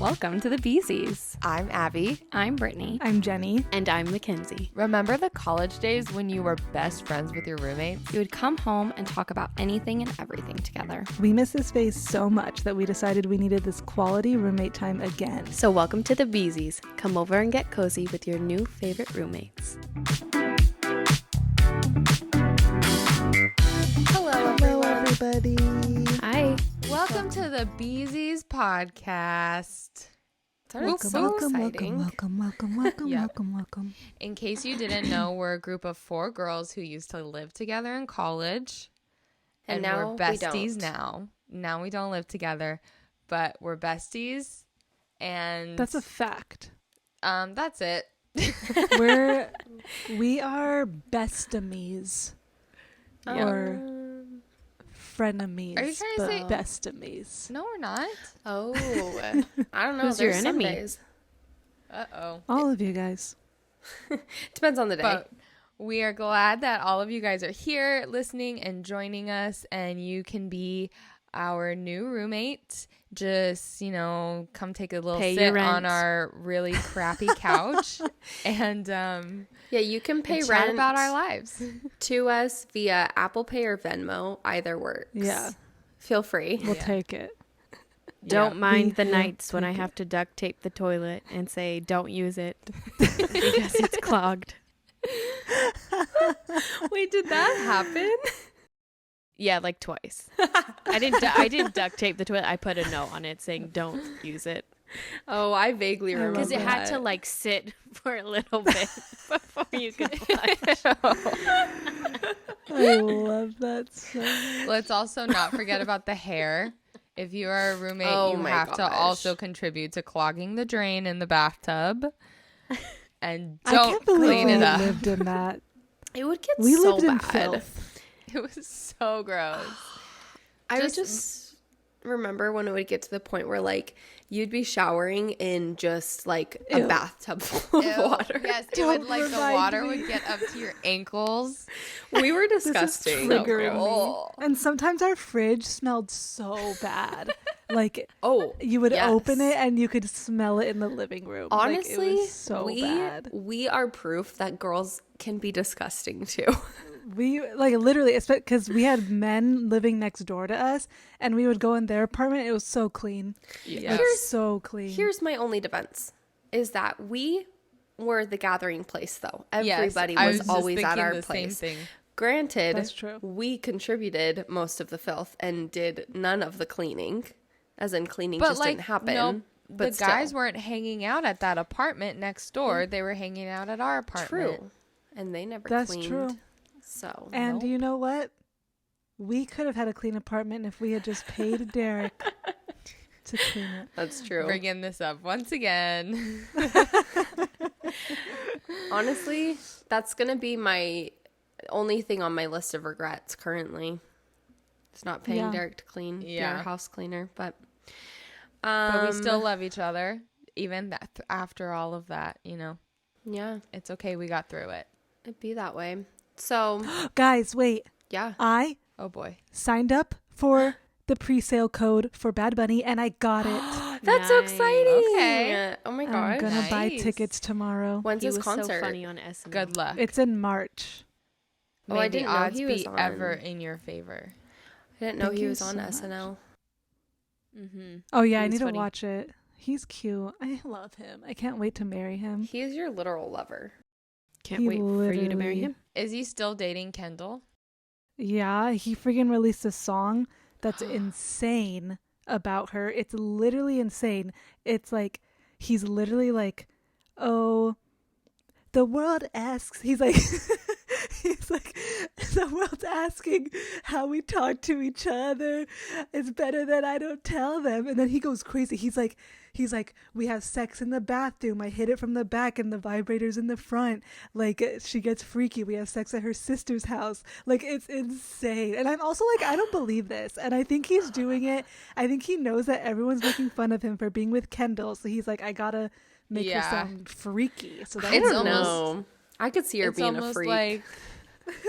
Welcome to the Beesies. I'm Abby. I'm Brittany. I'm Jenny. And I'm Mackenzie. Remember the college days when you were best friends with your roommates? You would come home and talk about anything and everything together. We miss this phase so much that we decided we needed this quality roommate time again. So welcome to the Beesies. Come over and get cozy with your new favorite roommates. Hello, everybody. Hi. Welcome to the Beesies podcast. Welcome, So welcome, exciting. Yep. welcome. In case you didn't know, we're a group of 4 girls who used to live together in college. And we're now besties we don't. now. Now we don't live together, but we're besties. And That's a fact. that's it. We are bestamies. Or frenemies. Are you trying to but say- bestamies? No, we're not. Oh, I don't know. Who's your There's some enemy? days. Uh-oh. All of you guys. Depends on the day. But we are glad that all of you guys are here listening and joining us, and you can be our new roommate. Just, come take a little Pay your sit on rent. our really crappy couch and Yeah, you can pay chat rent about our lives. to us via Apple Pay or Venmo. Either works. Yeah. Feel free. We'll Yeah. take it. Don't mind the We- nights when I have to duct tape the toilet and say don't use it because it's clogged. Wait, did that happen? Yeah, like twice. I didn't duct tape the toilet. I put a note on it saying don't use it Oh, I vaguely remember because it had to that. like sit for a little bit before you could flush. I love that so much. Let's also not forget about the hair. If you are a roommate, Oh you my have to gosh. also contribute to clogging the drain in the bathtub. And I don't can't believe clean we it up. lived in that. It would get We so lived in bad. filth. It was so gross. I would just remember when it would get to the point where like you'd be showering in just like a Ew. bathtub full of Ew. water. Yes, it Don't would, like, the remind water me. would get up to your ankles. We were This is disgusting. triggering me. Oh. And sometimes our fridge smelled so bad. Like Oh, you would yes. open it and you could smell it in the living room. honestly, like, it was so bad. we are proof that girls can be disgusting too. We like literally, because we had men living next door to us, and we would go in their apartment. It was so clean, Yeah. like, so clean. Here's my only defense is that we were the gathering place though. Yes, Everybody I was just always at thinking our the place. Same thing. Granted, That's true. we contributed most of the filth and did none of the cleaning. As in cleaning But just like, didn't happen. no, but the guys still. weren't hanging out at that apartment next door. They were hanging out at our apartment. True. And they never That's cleaned. true. So And you know what? We could have had a clean apartment if we had just paid Derek to clean it. that's true. Bringing this up once again. Honestly, that's gonna be my only thing on my list of regrets currently. It's not paying Yeah. Derek to clean Yeah. your house cleaner, but But we still love each other, even after all of that. yeah, It's okay. We got through it. it'd be that way. So Guys, wait. yeah, I Oh boy. signed up for the pre-sale code for Bad Bunny, and I got it. that's so Nice. exciting. Okay. Oh my I'm gosh. gonna buy Nice. tickets tomorrow. When's He his was concert? so funny on SNL. Good luck. It's in March. Oh, May I the didn't know odds he was be on. ever in your favor. I didn't know Thank he you was on so much. SNL. Mm-hmm. Oh yeah, He I was need funny. to watch it. He's cute. I love him. I can't wait to marry him. He is your literal lover. Can't He wait for you to marry literally- him. Is he still dating Kendall? Yeah, he freaking released a song that's insane about her. It's literally insane. It's like he's literally like, "Oh, the world asks." He's like he's like, "The world's asking how we talk to each other. It's better that I don't tell them." And then he goes crazy. He's like, "We have sex in the bathroom. I hit it from the back and the vibrator's in the front. Like, she gets freaky. We have sex at her sister's house." Like, it's insane. And I'm also like, I don't believe this. And I think he's doing it. I think he knows that everyone's making fun of him for being with Kendall. So he's like, I gotta make her Yeah. sound freaky. So that I It's don't almost- know. I could see her It's being a almost freak. like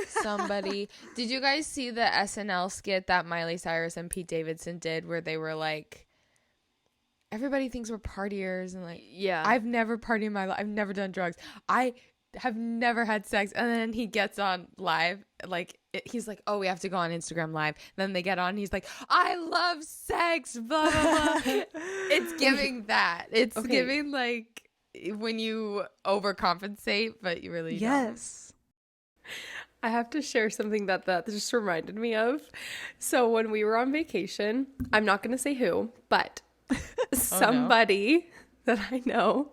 somebody. Did you guys see the SNL skit that Miley Cyrus and Pete Davidson did where they were like, everybody thinks we're partiers and like, Yeah. I've never partied in my life. I've never done drugs. I have never had sex. And then he gets on live, like he's like, oh, we have to go on Instagram live. Then they get on. He's like, I love sex. Blah blah blah. It's giving that. It's giving like when you overcompensate, but you really don't. Yes. I have to share something that just reminded me of. So when we were on vacation, I'm not going to say who, but somebody that I know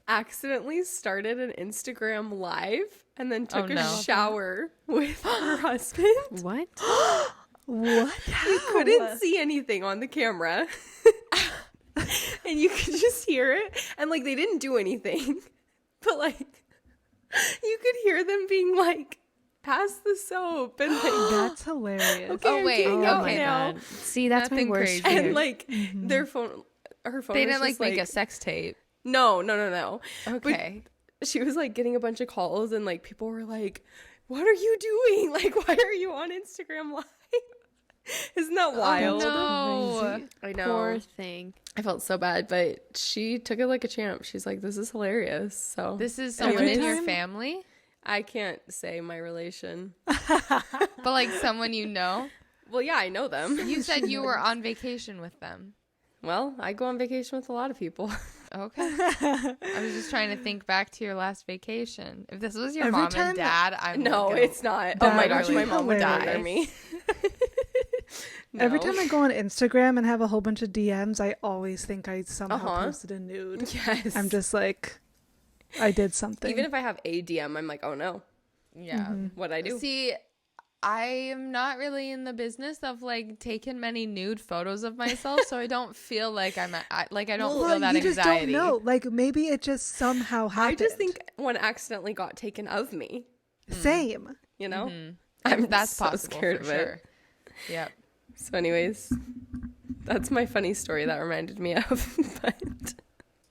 accidentally started an Instagram live and then took a shower with her husband. What? What? You couldn't see anything on the camera. And you could just hear it. And like they didn't do anything. But like you could hear them being like, pass the soap and like That's hilarious. okay, Oh, I'm wait. getting Oh out my now. god. See, that's my Nothing worst crazy. fear. And like her phone They was didn't just, like make a sex tape. No. Okay. She was like getting a bunch of calls and like people were like, what are you doing? Like, why are you on Instagram live? Isn't that wild? no. I know. Poor thing. I felt so bad, but she took it like a champ. She's like, this is hilarious. So This is someone Every in your time- family, I can't say my relation. but like someone you know. Well, yeah, I know them. You said you were on vacation with them. Well, I go on vacation with a lot of people. Okay. I was just trying to think back to your last vacation. If this was your Every mom time- and dad, I'm No, gonna- it's not. That Oh my would gosh, be my mom would die hilarious. for me. Every No. time I go on Instagram and have a whole bunch of DMs, I always think I somehow posted a nude. Yes. I'm just like, I did something. Even if I have a DM, I'm like, oh no, Yeah. what'd I do? See, I am not really in the business of like taking many nude photos of myself, so I don't feel like I don't feel that you just anxiety. don't know. Like maybe it just somehow I happened. just think one accidentally got taken of me. Same. You know, That's so possible scared for of it. sure. Yep. So, anyways, that's my funny story that reminded me of. But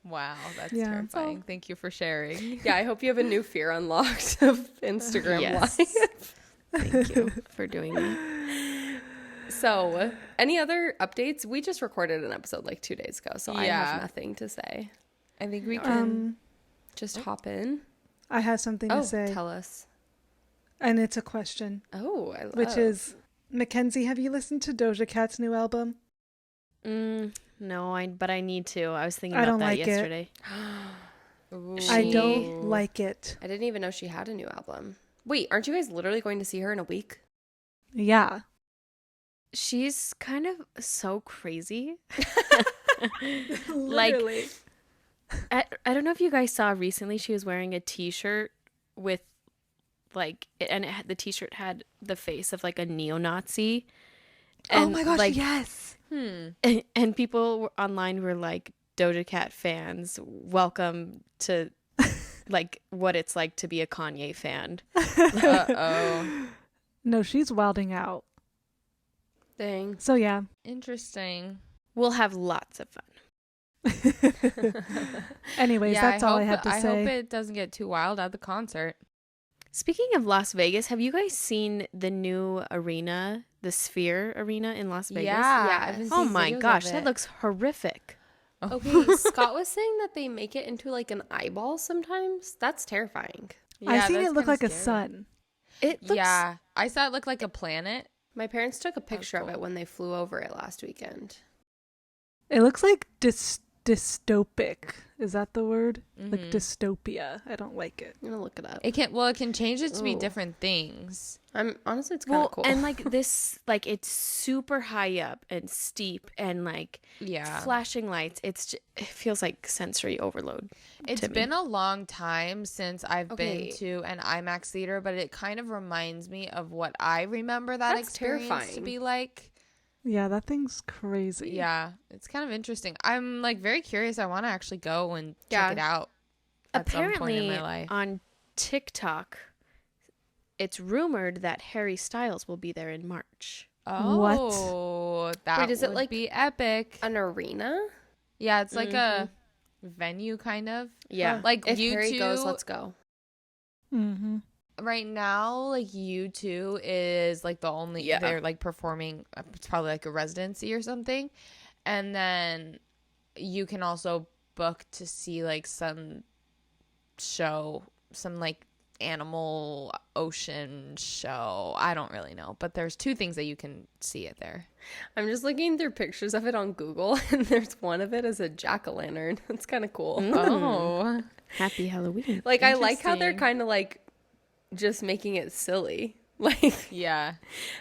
Wow, that's Yeah. terrifying. Thank you for sharing. yeah, I hope you have a new fear unlocked of Instagram Yes. Live. Thank you for doing that. So, any other updates? We just recorded an episode like 2 days ago, so I Yeah. have nothing to say. I think we can. Just hop in. I have something Oh, to say, tell us. and it's a question, Oh, I love. which is, Mackenzie, have you listened to Doja Cat's new album? No, but I need to. I was thinking I about don't that like it. yesterday. Ooh. I don't like it. I didn't even know she had a new album. Wait, aren't you guys literally going to see her in a week? Yeah. She's kind of so crazy. Literally. I don't know if you guys saw recently, she was wearing a t-shirt with like, and the t-shirt had the face of like a neo-Nazi. Oh And, my gosh, like, yes. and people online were like, Doja Cat fans, welcome to like what it's like to be a Kanye fan. Uh-oh. No, she's wilding out. Dang. So yeah. Interesting. We'll have lots of fun. Anyways, that's all I hope- have to I say. hope it doesn't get too wild at the concert. Speaking of Las Vegas, have you guys seen the new arena, the Sphere Arena in Las Vegas? Yeah. I've been Oh seeing my videos gosh, of that it. looks horrific. Okay, Scott was saying that they make it into like an eyeball sometimes. That's terrifying. I seen that's it look kinda like a scary. sun. It looks Yeah. I saw it look like a planet. My parents took a picture of cool. it when they flew over it last weekend. It looks like dystopic. Is that the word? Like Mhm. dystopia. I don't like it. I'm gonna look it up. It can change it to be Ooh. different things. I'm honestly, it's kind of cool. and like this, like it's super high up and steep and like Yeah. flashing lights. It feels like sensory overload. It's to me. been a long time since I've Okay. been to an IMAX theater, but it kind of reminds me of what I remember that That's experience to terrifying. be like. Yeah, that thing's crazy. Yeah, it's kind of interesting. I'm like very curious. I want to actually go and Yeah. check it out at some point Apparently, in my life. on TikTok, it's rumored that Harry Styles will be there in March. Oh, that Wait, is it would like be epic. An arena? Yeah, it's like a venue kind of. Yeah. Like If you Harry two goes, let's go. Mm-hmm. right now, like U2 is like the only Yeah. they're like performing. It's probably like a residency or something, And then you can also book to see like some show, some like animal ocean show. I don't really know, but there's 2 things that you can see it there. I'm just looking through pictures of it on Google, and there's one of it as a jack-o'-lantern. That's kind of cool. Oh, Happy Halloween. Like, I like how they're Interesting. kind of like just making it silly. Like, yeah.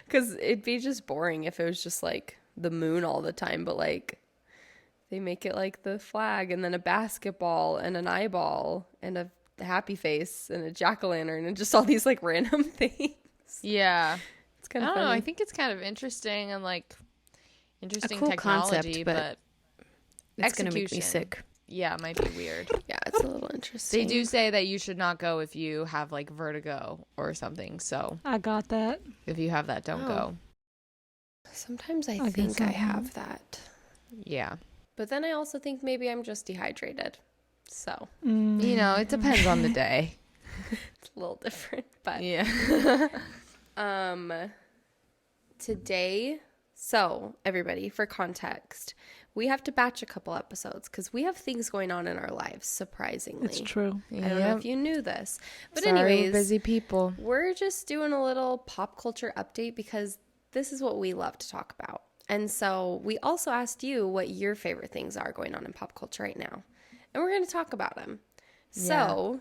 because it'd be just boring if it was just like the moon all the time, but like they make it like the flag and then a basketball and an eyeball and a happy face and a jack-o'-lantern and just all these like random things. Yeah. It's kind I of don't funny. know. I think it's kind of interesting and like interesting cool technology, concept, but it's gonna make me execution. sick. Yeah, it might be weird. Yeah, it's a little interesting. They do say that you should not go if you have like vertigo or something. So I got that. if you have that, don't Oh. go. Sometimes I I think guess I I have that. Yeah. But then I also think maybe I'm just dehydrated. So You know, it depends on the day. it's a little different. But Yeah. today, so everybody, for context, we have to batch a couple episodes because we have things going on in our lives, surprisingly. It's true. I don't know if you knew this. But Sorry, we're anyways, busy people. we're just doing a little pop culture update because this is what we love to talk about. And so we also asked you what your favorite things are going on in pop culture right now. And we're going to talk about them. So,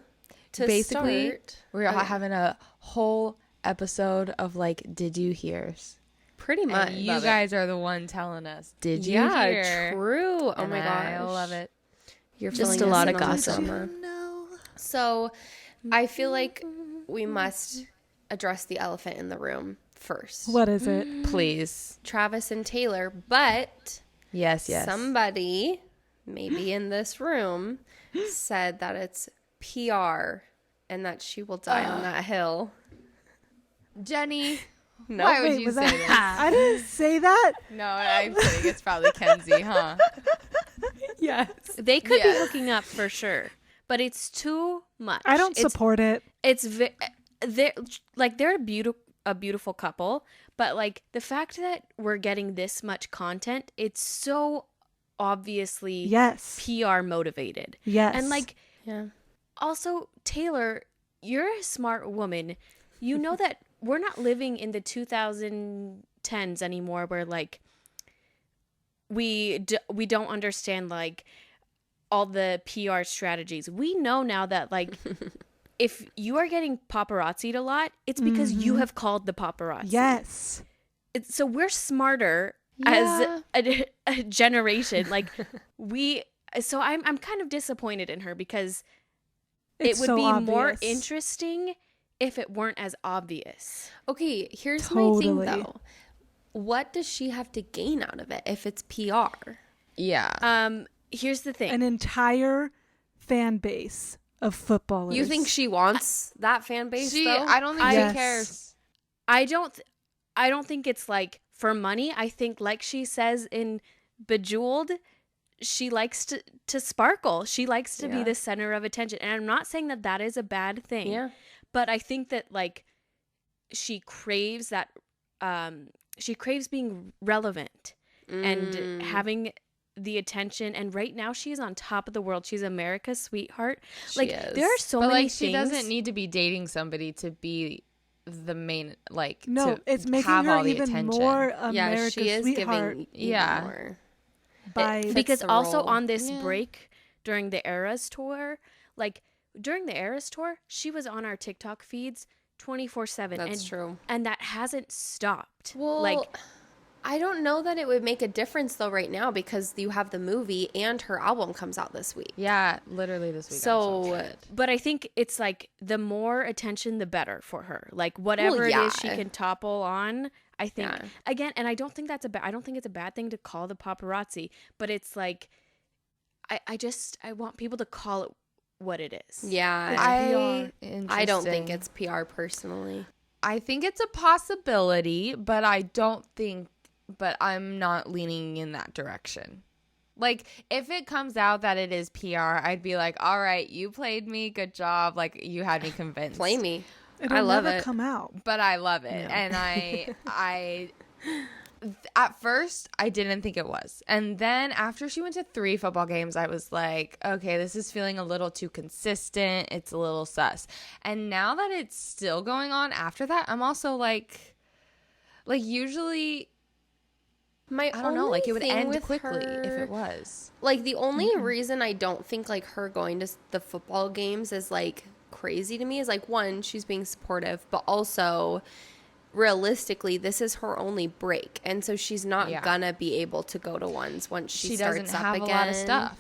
to Basically, start, we're having a whole episode of like, did you hears? pretty much. And you guys are the one telling us, did you yeah, hear? true. Oh And my gosh. I love it. You're Just filling a us lot in of on the gossip. drama. So, I feel like we must address the elephant in the room first. What is it? Please. Travis and Taylor, but Yes, yes. somebody, maybe in this room, said that it's PR and that she will die on that hill. Jenny. No, Why would Wait, you was say that? this? I didn't say that. No, I'm kidding. It's probably Kenzie, huh? yes. They could be Yes. hooking up for sure, but it's too much. I don't It's- support it. they're a beautiful couple, but like the fact that we're getting this much content, it's so obviously Yes. PR motivated. Yes. And like Yeah. also Taylor, you're a smart woman. You know that we're not living in the 2010s anymore where like we don't understand like all the PR strategies. We know now that like if you are getting paparazzi'd a lot, it's because you have called the paparazzi. Yes. So we're smarter Yeah. as a generation. Like so I'm kind of disappointed in her because It's it would so be more obvious. interesting if it weren't as obvious. Okay, here's my thing Totally. though. What does she have to gain out of it if it's PR? Yeah. Here's the thing. An entire fan base of footballers. You think she wants that fan base though? I don't think Yes. she cares. I don't think it's like for money. I think like she says in Bejeweled, she likes to sparkle. She likes to be Yeah. the center of attention. And I'm not saying that that is a bad thing. Yeah. But I think that like she craves that she craves being relevant and having the attention, and right now she's on top of the world. She's America's sweetheart. Like is. there are so But many like, she things. doesn't need to be dating somebody to be the main, like, No, to it's making have her all the even attention. more Yeah, America's she is sweetheart giving Yeah. more. by fits Because the also role. on this Yeah. break during the Eras tour, like during the Eras tour, she was on our TikTok feeds 24/7. That's and, true. And that hasn't stopped. Well, like I don't know that it would make a difference though right now because you have the movie and her album comes out this week. Yeah, literally this week. I'm So, excited. but I think it's like the more attention, the better for her. Like whatever it is she yeah. can topple on. I think Yeah. again, and I don't think that's I don't think it's a bad thing to call the paparazzi, but it's like, I want people to call it what it is. yeah, I don't think Interesting. it's PR personally. I think it's a possibility, but I'm not leaning in that direction. Like, if it comes out that it is PR, I'd be like, all right, you played me. Good job. Like, you had me convinced. Play me. it'll I love never it. come out. But I love it. And I at first I didn't think it was. And then after she went to 3 football games, I was like, okay, this is feeling a little too consistent. It's a little sus. And now that it's still going on after that, I'm also like usually, I don't know, like it would end quickly if it was. Like the only reason I don't think like her going to the football games is like crazy to me is like, one, she's being supportive, but also realistically this is her only break, and so she's not gonna be able to go to ones once she starts doesn't up have again. a lot of stuff.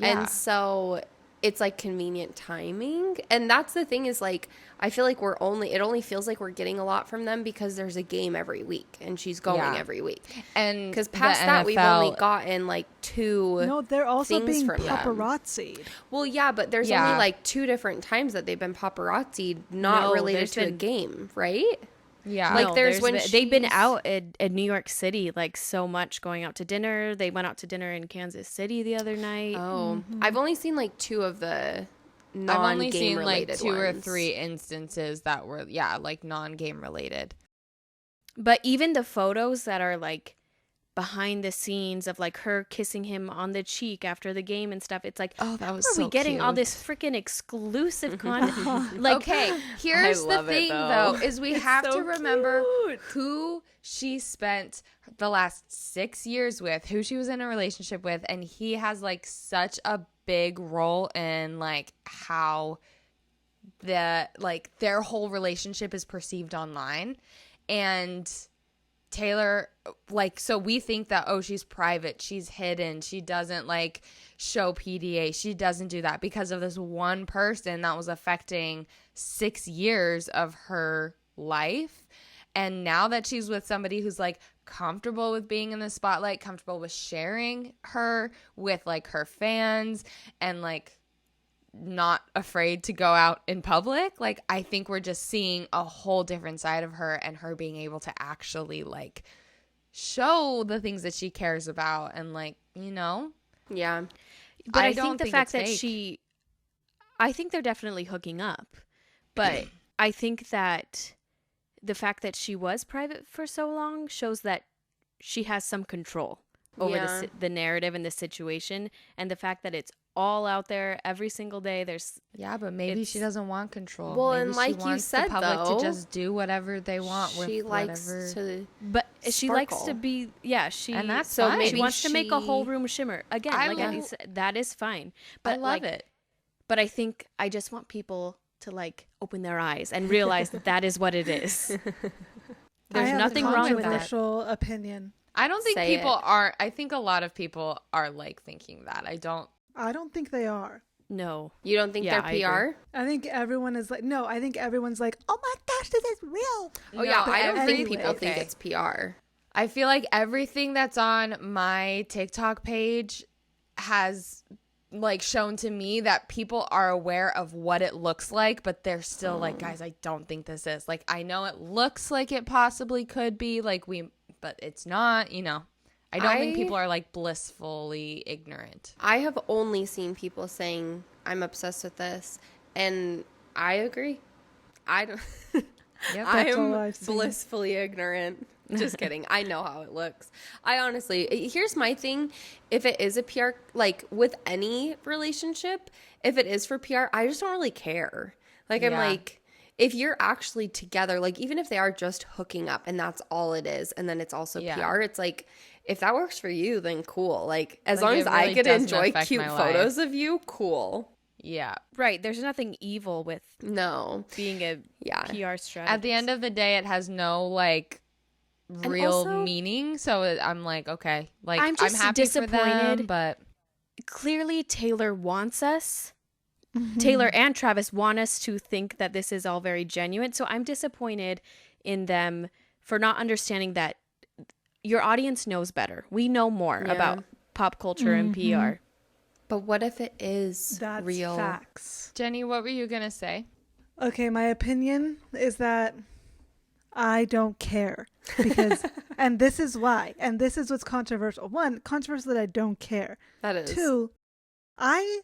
And so it's like convenient timing. And that's the thing is like, I feel like it only feels like we're getting a lot from them because there's a game every week and she's going every week. And because past that, we've only gotten like 2 No, they're also things being from them. paparazzi'd. Well, yeah, but there's only like 2 different times that they've been paparazzi'd, not related to a game, right? Yeah. Like No, there's when they've been she's- out in New York City like so much, going out to dinner. They went out to dinner in Kansas City the other night. Oh, I've only seen like 2 of the I've non-game only seen like related 2 or ones. 3 instances that were like non-game related. But even the photos that are like behind the scenes of like her kissing him on the cheek after the game and stuff, it's like, Oh, that was how are so we getting all cute. this freaking exclusive content? Like, Okay, here's the love it, thing though. though, is we have to remember who she spent the last 6 years with, who she was in a relationship with, and he has like such a big role in like how their whole relationship is perceived online. And Taylor, like, so we think that, oh, she's private, she's hidden, she doesn't like show PDA, she doesn't do that because of this one person that was affecting 6 years of her life. And now that she's with somebody who's like comfortable with being in the spotlight, comfortable with sharing her with like her fans, and like not afraid to go out in public, like I think we're just seeing a whole different side of her, and her being able to actually like show the things that she cares about, and like, you know. Yeah. but I don't think the think fact it's that fake. I think they're definitely hooking up, but I think that the fact that she was private for so long shows that she has some control over Yeah. the narrative and the situation, and the fact that it's all out there every single day. Yeah, but maybe she doesn't want control. Well, maybe and like she you wants said, the public though, to just do whatever they want with She likes whatever. to But she likes Sparkle. to be, she And that's So fine. maybe she wants to make a whole she- room shimmer again. I like love- I said, that is fine. But I love like, it. But I think I just want people to like open their eyes and realize that that is what it is. I There's have nothing a wrong with that. controversial opinion. I don't think Say people it. are. I think a lot of people are like thinking that. I don't. I don't think they are. No. You don't think Yeah, they're I agree. PR? I think everyone is like, no, I think everyone's like, oh my gosh, this is real. Oh yeah, No, I don't think anyway. people think Okay. it's PR. I feel like everything that's on my TikTok page has like shown to me that people are aware of what it looks like, but they're still like, guys, I don't think this is. Like, I know it looks like it possibly could be, like but it's not, you know. I don't think people are like blissfully ignorant. I have only seen people saying I'm obsessed with this, and I agree. I don't. Yep. I That's all am I've seen. blissfully ignorant. Just kidding. I know how it looks. I honestly, here's my thing. If it is a PR, like with any relationship, if it is for PR, I just don't really care. Like, I'm Yeah. like, if you're actually together, like even if they are just hooking up and that's all it is, and then it's also Yeah. PR, it's like, if that works for you, then cool. Like, as Like, long it as I really get to doesn't enjoy affect cute my photos of you, cool. Yeah. Right. There's nothing evil with No. being a Yeah. PR strategist. At the end of the day, it has no like real also- meaning. So I'm like, okay, like I'm just happy for disappointed. them, but clearly Taylor wants us. Taylor and Travis want us to think that this is all very genuine. So I'm disappointed in them for not understanding that your audience knows better. We know more Yeah. about pop culture and PR. But what if it is That's real? facts. Jenny, what were you gonna say? Okay, my opinion is that I don't care because, and this is why, and this is what's controversial. One, controversial that I don't care. That is. Two, I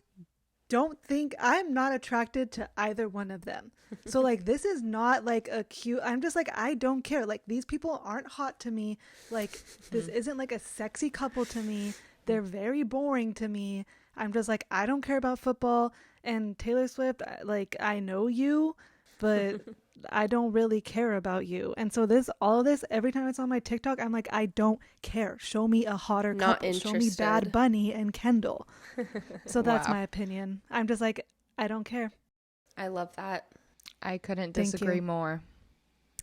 don't think I'm not attracted to either one of them. So like this is not like a cute, I'm just like, I don't care. Like these people aren't hot to me. Like this isn't like a sexy couple to me. They're very boring to me. I'm just like, I don't care about football. And Taylor Swift, like I know you, but I don't really care about you. And so all of this, every time it's on my TikTok, I'm like, I don't care. Show me a hotter Not couple. Show me interested. Bad Bunny and Kendall. So that's Wow. my opinion. I'm just like, I don't care. I love that. I couldn't Thank disagree you. more.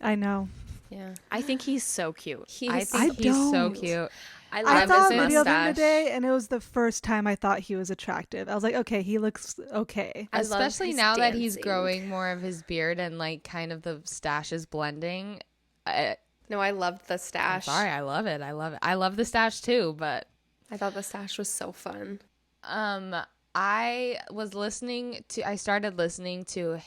I know. Yeah. I think he's so cute. I think he's so don't. cute. I I love saw his a video of him mustache. today, and it was the first time I thought he was attractive. I was like, okay, he looks okay. I love Especially his now that he's dancing. growing more of his beard and like kind of the stash is blending. No, I loved the I'm stash. sorry, I love it. I love it. I love the stash too, but I thought the stash was so fun. I started listening to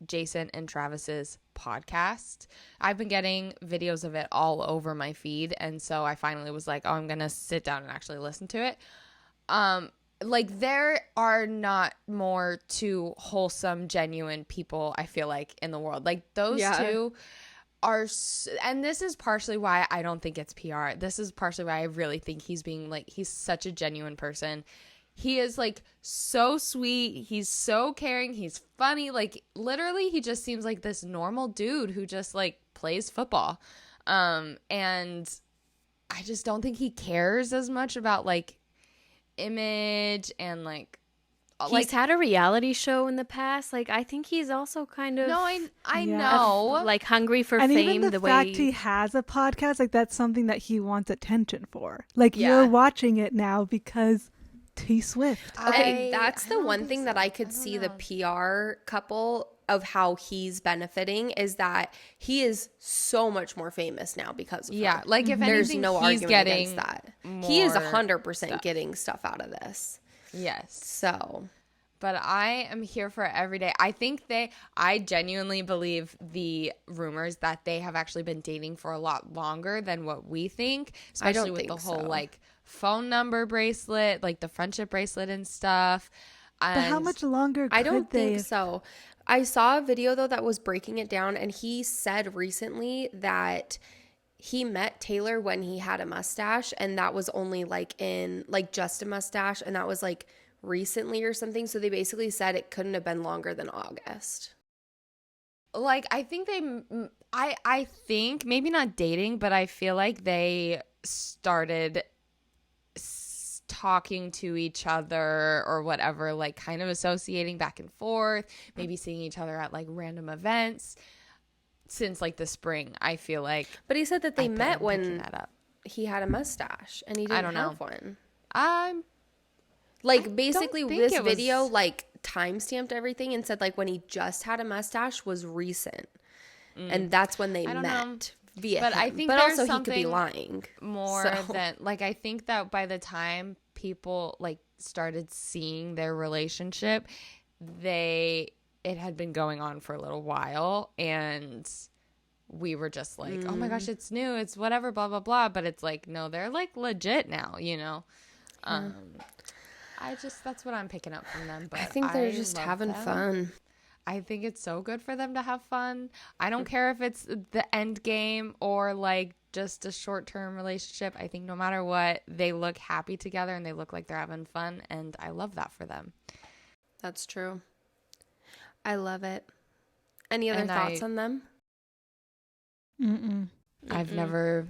Jason and Travis's podcast. I've been getting videos of it all over my feed, and so I finally was like, oh, I'm gonna sit down and actually listen to it. Like there are not more two wholesome, genuine people, I feel like, in the world. Like those two are, and this is partially why I don't think it's PR. This is partially why I really think he's such a genuine person. He is like so sweet. He's so caring. He's funny. Like literally he just seems like this normal dude who just like plays football. And I just don't think he cares as much about like image and like He's had a reality show in the past. Like I think he's also kind of no, I Yeah. know. like hungry for And fame. even the way fact he has a podcast, like that's something that he wants attention for. Like Yeah. you're watching it now because T Swift. Okay, that's I the don't one think thing that so. I could I don't see know. the PR couple of how he's benefiting is that he is so much more famous now because of Yeah, her. like if There's anything, no he's argument getting against that. He is more 100% stuff. getting stuff out of this. Yes. So, But I am here for it every day. I genuinely believe the rumors that they have actually been dating for a lot longer than what we think, I don't especially with the think whole so. like phone number bracelet, like the friendship bracelet and stuff. But how And much longer could I don't they? think so. I saw a video though that was breaking it down, and he said recently that he met Taylor when he had a mustache, and that was only like just a mustache, and that was like recently or something. So they basically said it couldn't have been longer than August. like I think I think maybe not dating, but I feel like they started talking to each other or whatever, like kind of associating back and forth, maybe seeing each other at like random events since like the spring. I feel like But he said that they I'm met picking when that up. he had a mustache and he I didn't don't know. have one. I'm Like basically think this it was- video like timestamped everything and said like when he just had a mustache was recent. And that's when they I don't know. met via But him. I think but there's also he could be something lying. more So- than like I think that by the time people like started seeing their relationship, it had been going on for a little while, and we were just like, oh my gosh, it's new, it's whatever, blah blah blah. But it's like, no, they're like legit now, you know. That's what I'm picking up from them. But I think they're just love having them. fun. I think it's so good for them to have fun. I don't care if it's the end game or like just a short-term relationship. I think no matter what, they look happy together and they look like they're having fun, and I love that for them. That's true. I love it. Any other And thoughts on them? I've never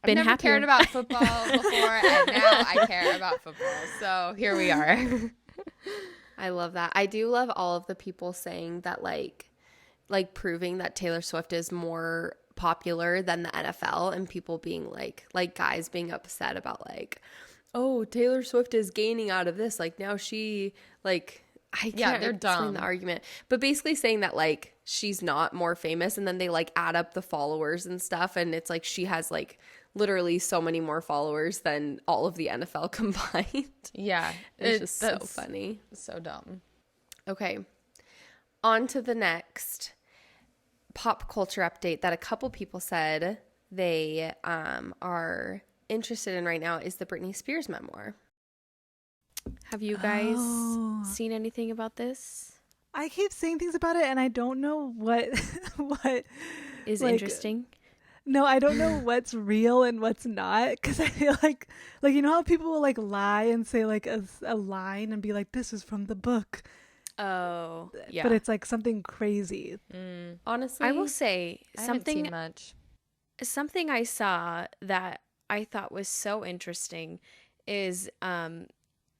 Been never happier. cared about football before, and now I care about football. So here we are. I love that. I do love all of the people saying that like proving that Taylor Swift is more popular than the NFL, and people being like guys being upset about like, oh, Taylor Swift is gaining out of this. Like now she like I can't they're explain dumb. the argument. But basically saying that like she's not more famous, and then they like add up the followers and stuff, and it's like she has like literally so many more followers than all of the NFL combined. Yeah, It's just so that's funny. so dumb. Okay. On to the next pop culture update that a couple people said they are interested in right now is the Britney Spears memoir. Have you guys Oh. seen anything about this? I keep saying things about it, and I don't know what what Is like, interesting. No, I don't know what's real and what's not, because I feel like you know how people will like lie and say like a line and be like, this is from the book, Oh, yeah. but it's like something crazy. Honestly, I will say I haven't seen something much. something I saw that I thought was so interesting is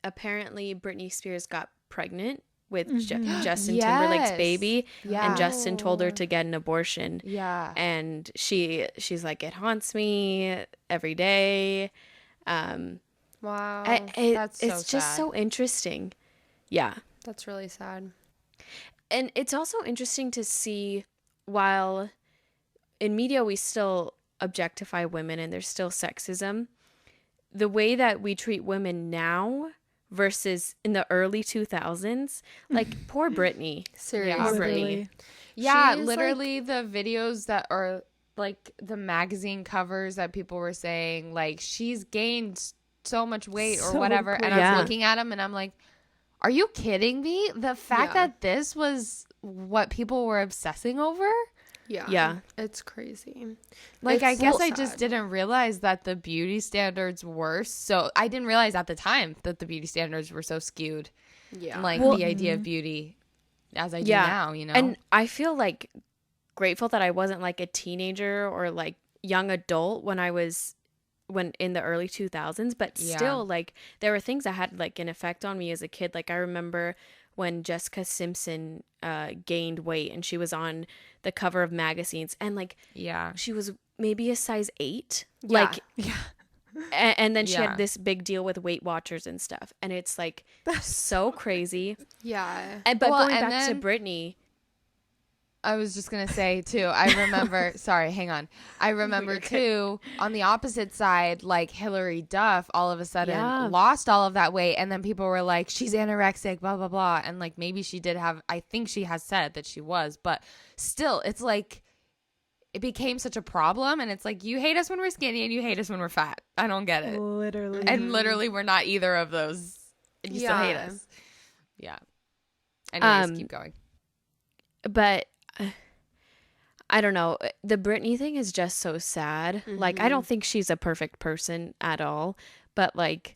apparently Britney Spears got pregnant with Justin Timberlake's Yes. baby, Yeah. and Justin told her to get an abortion. Yeah. And she's like, it haunts me every day. wow, That's so It's just sad. so interesting. Yeah. that's really sad. And it's also interesting to see, while in media we still objectify women and there's still sexism, the way that we treat women now versus in the early 2000s, like poor Britney. Seriously. Poor Literally. Britney. Yeah, She's, literally the videos that are like the magazine covers that people were saying like she's gained so much weight or So whatever, and quick. I was Yeah. looking at them and I'm like, are you kidding me? The fact Yeah. that this was what people were obsessing over? Yeah. It's crazy. Like, I It's guess so I just sad. didn't realize that the beauty standards were so. I didn't realize at the time that the beauty standards were so skewed. Yeah. And, like, Well- the idea of beauty as I do Yeah. now, you know? And I feel like grateful that I wasn't like a teenager or like young adult when in the early 2000s, but Yeah. still like there were things that had like an effect on me as a kid. Like I remember when Jessica Simpson gained weight and she was on the cover of magazines, and like yeah. she was maybe a size 8. Yeah. Like and then she Yeah. had this big deal with Weight Watchers and stuff, and it's like so crazy. Yeah. But Well, going and back to then- Britney, I was just going to say, too, I remember, sorry, hang on. I remember, too, on the opposite side, like Hillary Duff all of a sudden Yeah. lost all of that weight. And then people were like, she's anorexic, blah, blah, blah. And like maybe she did have, I think she has said that she was. But still, it's like, it became such a problem. And it's like, you hate us when we're skinny and you hate us when we're fat. I don't get it. Literally. And literally, we're not either of those. And you still hate Yeah. us. Yeah. Anyways, keep going. but I don't know. The Britney thing is just so sad. Like, I don't think she's a perfect person at all, but like,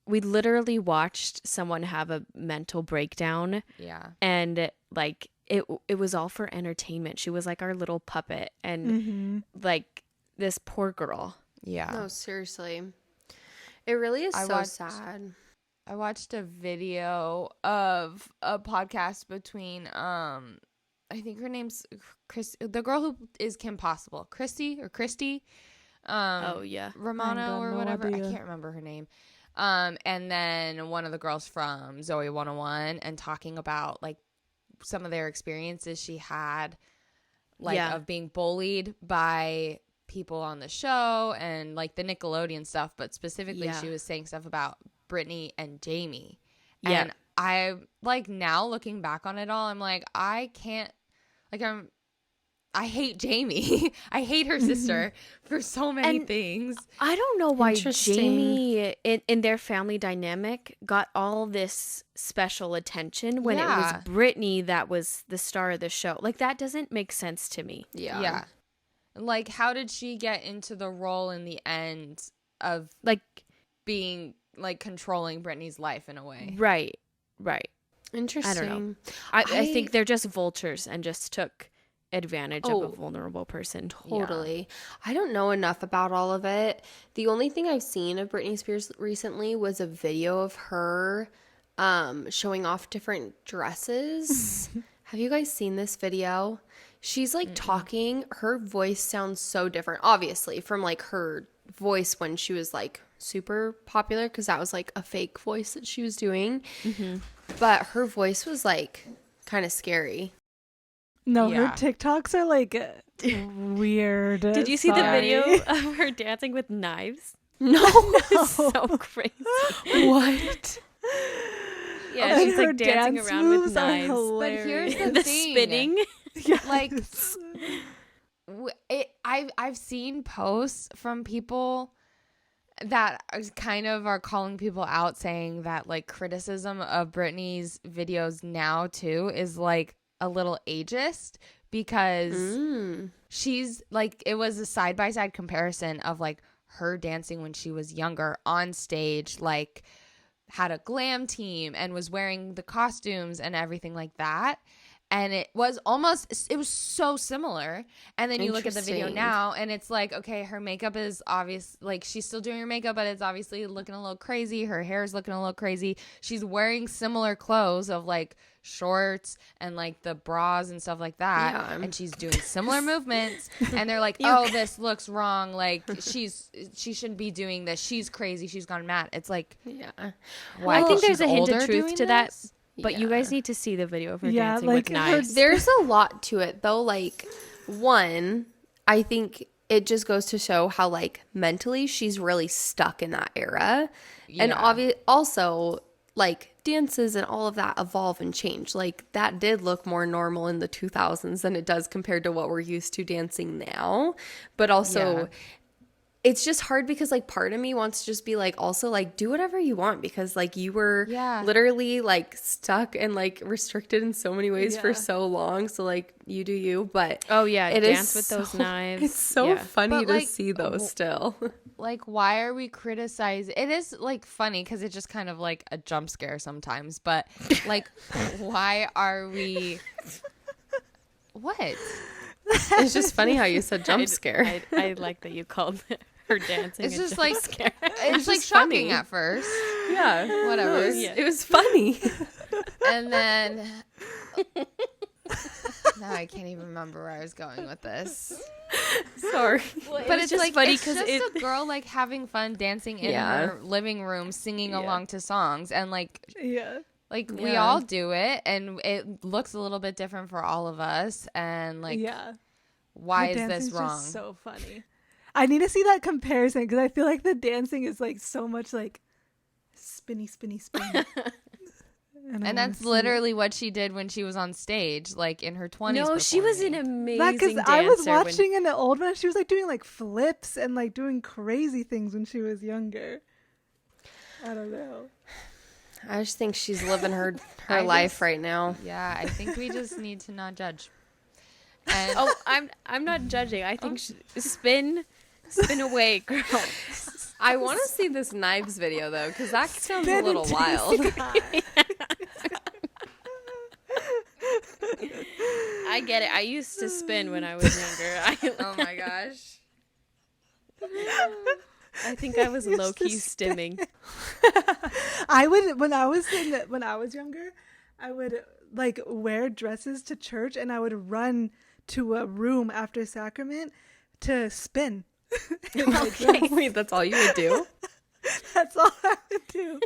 we literally watched someone have a mental breakdown, Yeah. and like, it was all for entertainment. She was like our little puppet, and like this poor girl. Yeah. No, seriously. It really is I so watched- sad. I watched a video of a podcast between I think her name's Chris, the girl who is Kim Possible, Christy Oh yeah. Romano got or no whatever. I idea. can't remember her name. And then one of the girls from Zoe 101 and talking about like some of their experiences she had, like Yeah. of being bullied by people on the show and like the Nickelodeon stuff, but specifically Yeah. she was saying stuff about Brittany and Jamie. Yeah. And I like now looking back on it all, I'm like, I can't, like, I hate Jamie. I hate her sister for so many And things. I don't know why Interesting. Jamie in their family dynamic got all this special attention when it Yeah. was Britney that was the star of the show. Like, that doesn't make sense to me. Yeah. Yeah. Like, how did she get into the role in the end of Like, being like controlling Brittany's life in a way? right. Interesting. I think they're just vultures and just took advantage of Oh, a vulnerable person. Totally. I don't know enough about all of it. The only thing I've seen of Britney Spears recently was a video of her showing off different dresses. Have you guys seen this video? She's like talking. Her voice sounds so different, obviously, from like her voice when she was like super popular, because that was like a fake voice that she was doing. But her voice was like kind of scary. No, Yeah. her TikToks are like weird. Did you see the Sorry. video of her dancing with knives? No. It's so crazy. What? Yeah, Okay, she's her like dancing dance around with moves are knives. But here's hilarious. the The thing. spinning. Like, I've seen posts from people, that kind of are calling people out, saying that like criticism of Britney's videos now too is like a little ageist, because she's like, it was a side-by-side comparison of like her dancing when she was younger on stage, like had a glam team and was wearing the costumes and everything like that. And it was so similar. And then you look at the video now and it's like, okay, her makeup is obvious. Like, she's still doing her makeup, but it's obviously looking a little crazy. Her hair is looking a little crazy. She's wearing similar clothes of like shorts and like the bras and stuff like that. Yeah. And she's doing similar movements. And they're like, oh, this looks wrong. Like, she shouldn't be doing this. She's crazy. She's gone mad. It's like, I think there's a hint of truth to that. This? But you guys need to see the video of her dancing like with knives. There's a lot to it, though. Like, one, I think it just goes to show how, like, mentally she's really stuck in that era. Yeah. And also, like, dances and all of that evolve and change. Like, that did look more normal in the 2000s than it does compared to what we're used to dancing now. But also... it's just hard because, like, part of me wants to just be, like, also, like, do whatever you want because, like, you were literally, like, stuck and, like, restricted in so many ways for so long. So, like, you do you. But it dance with those knives. It's so funny to see those still. Like, why are we criticizing? It is, like, funny because it's just kind of, like, a jump scare sometimes. But, like, why are we... What? It's just funny how you said jump scare. I like that you called her dancing. It's just jump like scare. It's like shocking funny at first. Yeah, whatever. It was funny. And then now I can't even remember where I was going with this. Sorry, but it's like funny because it's a girl like having fun dancing in her living room, singing along to songs, and like we all do it, and it looks a little bit different for all of us, and like why is this wrong? Just so funny. I need to see that comparison because I feel like the dancing is like so much like spinny, spinny, spinny. And that's literally what she did when she was on stage, like in her 20s. No, she was an amazing dancer. I was watching an old one. She was like doing like flips and like doing crazy things when she was younger. I don't know. I just think she's living her life right now. Yeah, I think we just need to not judge. And I'm not judging. I think spin away, girl. I want to see this knives video though, because that sounds a little wild. I get it. I used to spin when I was younger. Oh my gosh. I think I was low key stimming. I would when I was younger, I would like wear dresses to church and I would run to a room after sacrament to spin. Okay. Wait, that's all you would do? That's all I would do.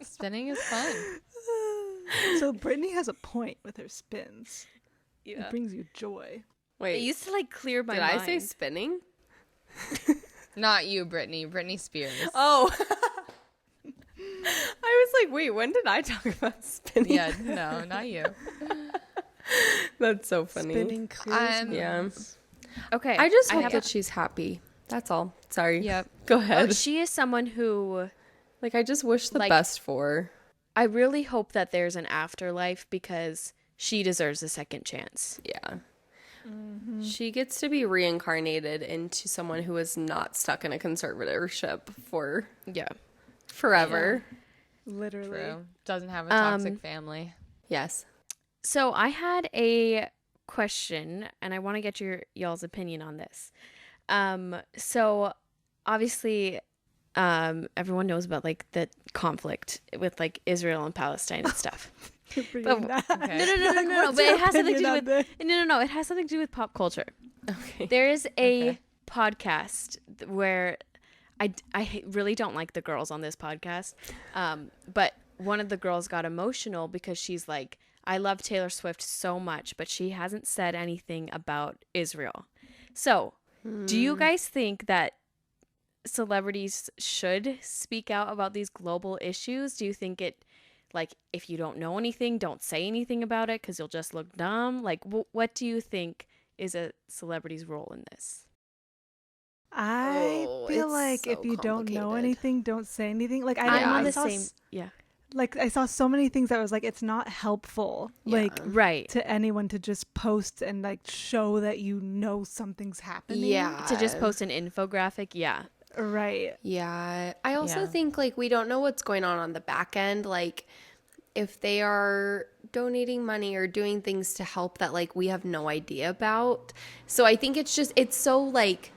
Spinning is fun. So Brittany has a point with her spins. Yeah. It brings you joy. Wait, it used to like clear my mind. Did I say spinning? Not you, Brittany. Britney Spears. Oh. I was like, wait, when did I talk about spinning? Yeah, no, not you. That's so funny. Spinning clears yeah. Okay. I just hope that she's happy. That's all. Sorry. Yep. Go ahead. She is someone who... like, I just wish the best for her. I really hope that there's an afterlife because she deserves a second chance. Yeah. Mm-hmm. She gets to be reincarnated into someone who is not stuck in a conservatorship for forever. Yeah. Literally. True. Doesn't have a toxic family. Yes. So I had a question and I want to get y'all's opinion on this. So obviously everyone knows about like the conflict with like Israel and Palestine and stuff. Okay. No, but it has something to do with no, it has something to do with pop culture. Okay. There is a podcast where I really don't like the girls on this podcast, but one of the girls got emotional because she's like, I love Taylor Swift so much, but she hasn't said anything about Israel. So, do you guys think that celebrities should speak out about these global issues? Do you think it, like, if you don't know anything, don't say anything about it because you'll just look dumb? Like, what do you think is a celebrity's role in this? I feel it's like so if you don't know complicated. anything, don't say anything. Like I'm on I the saw same. Yeah. like I saw so many things that was like it's not helpful. Like Right. to anyone to just post and like show that you know something's happening. Yeah. To just post an infographic. Yeah. Right. Yeah. I also Yeah. think like we don't know what's going on the back end. Like if they are donating money or doing things to help that like we have no idea about. So I think it's so like